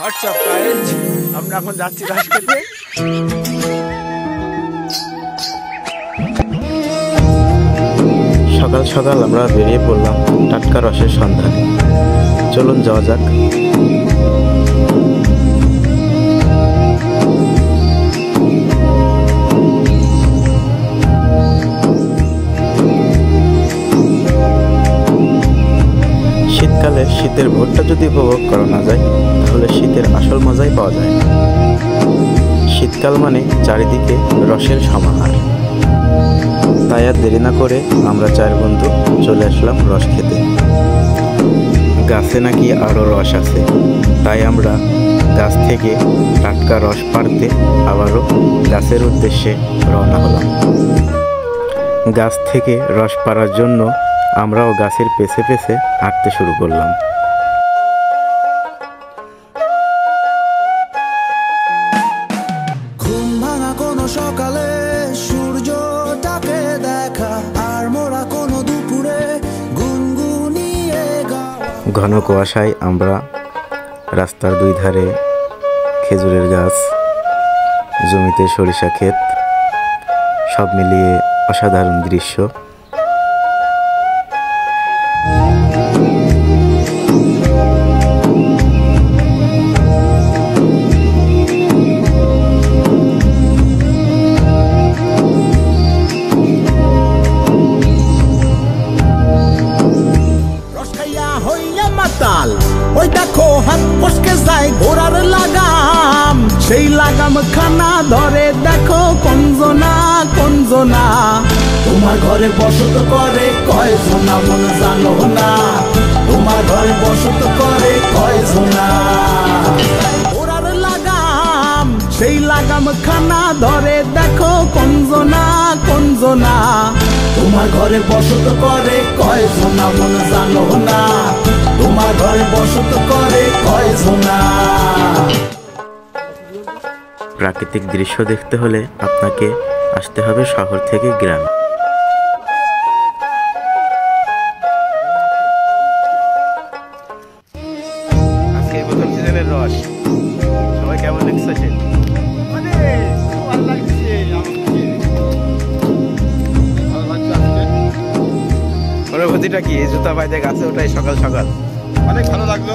WhatsApp guys, আমরা এখন যাচ্ছি ঘাস খেতে। সকাল সকাল আমরা বেরিয়ে পড়লাম টাটকা রসের সন্ধানে। চলুন যাওয়া যাক। শীতকালে শীতের ভোরটা যদি উপভোগ করা না যায় তাহলে শীতের আসল মজাই পাওয়া যায় না। শীতকাল মানে চারিদিকে রসের সমাহার। তাই আর দেরি না করে আমরা 4 বন্ধু চলে আসলাম রস খেতে। গাছে নাকি আরও রস আছে, তাই আমরা গাছ থেকে টাটকা রস পাড়তে আবারও গাছের উদ্দেশ্যে রওনা হলাম। গাছ থেকে রস পাড়ার জন্য আমরাও গাছের পেছে পেছে হাঁটতে শুরু করলাম। ঘুম ভাঙা কোনো সকালে সূর্যটাকে দেখা, আর মোরা কোনো দুপুরে গুনগুনিয়ে গাওয়া। ঘন কুয়াশায় আমরা রাস্তার 2 ধারে খেজুরের গাছ, জমিতে সরিষা ক্ষেত, সব মিলিয়ে অসাধারণ দৃশ্য। ওই দেখো হাত ফসকে যায় ঘোড়ার লাগাম, সেই লাগাম খানা ধরে দেখো কঞ্জনা কঞ্জনা। তোমার ঘরে বসত করে কয়জনা মন জানো না, তোমার ঘরে বসত করে কয়জনা। ঘোড়ার লাগাম সেই লাগাম খানা ধরে দেখো কঞ্জনা কঞ্জনা। তোমার ঘরে বসত করে কয়জনা মন জানো না, তোমার ঘরে বসত করে কয়জনা। প্রাকৃতিক দৃশ্য দেখতে হলে আপনাকে আসতে হবে শহর থেকে গ্রাম। আজকে প্রথম সিজনের রস, সবাই কেমন এক্সাইটেড? মানে ভালো লাগছে অনুভূতিটা কি? জুতা পাইতে গাছে ওঠাই সকাল সকাল অনেক ভালো লাগলো।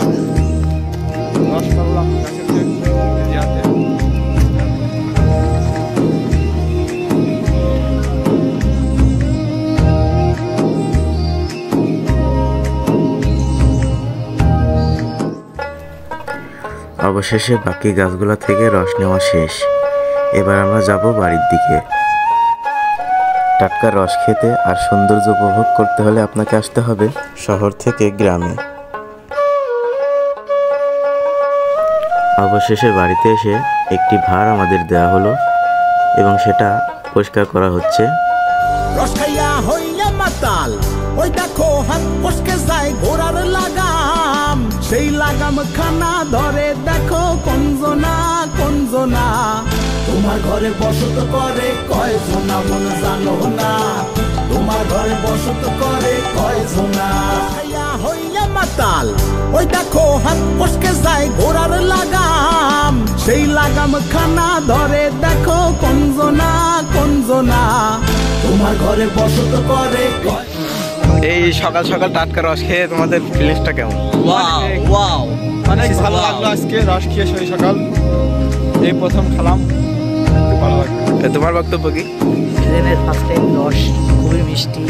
রস পারলাম গাছের হাতে। অবশেষে বাকি গাছগুলা থেকে রস নেওয়া শেষ। এবার আমরা যাব বাড়ির দিকে। টাটকা রস খেতে আর সৌন্দর্য উপভোগ করতে হলে আপনাকে আসতে হবে শহর থেকে গ্রামে। অবশেষে বাড়িতে এসে একটি ভার আমাদের দেওয়া হলো এবং সেটা পরিষ্কার করা হচ্ছে। রস খাইয়া হইয়া মাতাল, ওই দেখো হাত ফসকে যায় ঘোড়ার লাগাম, সেই লাগাম খানা ধরে দেখো কঞ্জনা কঞ্জনা। তোমার ঘরে বসত করে কয়জনা মন জানো না, তোমার ঘরে বসত করে কয়জনা। খাইয়া হইয়া মাতাল, ওই দেখো হাত ফসকে যায় ঘোড়ার লাগাম, সেই লাগাম খানা ধরে দেখো কঞ্জনা কঞ্জনা। তোমার ঘরে বসত করে। এই সকাল সকাল টাটকা রস খেয়ে তোমাদের ফিলিংসটা কেমন? ওয়াও, অনেক ভালো লাগলো আজকে রস খেয়ে সেই সকাল। এই প্রথম খেলাম, খুব ভালো লাগলো। তোমার বক্তব্য কি? সিজনের ফার্স্ট টাইম রস খুবই মিষ্টি,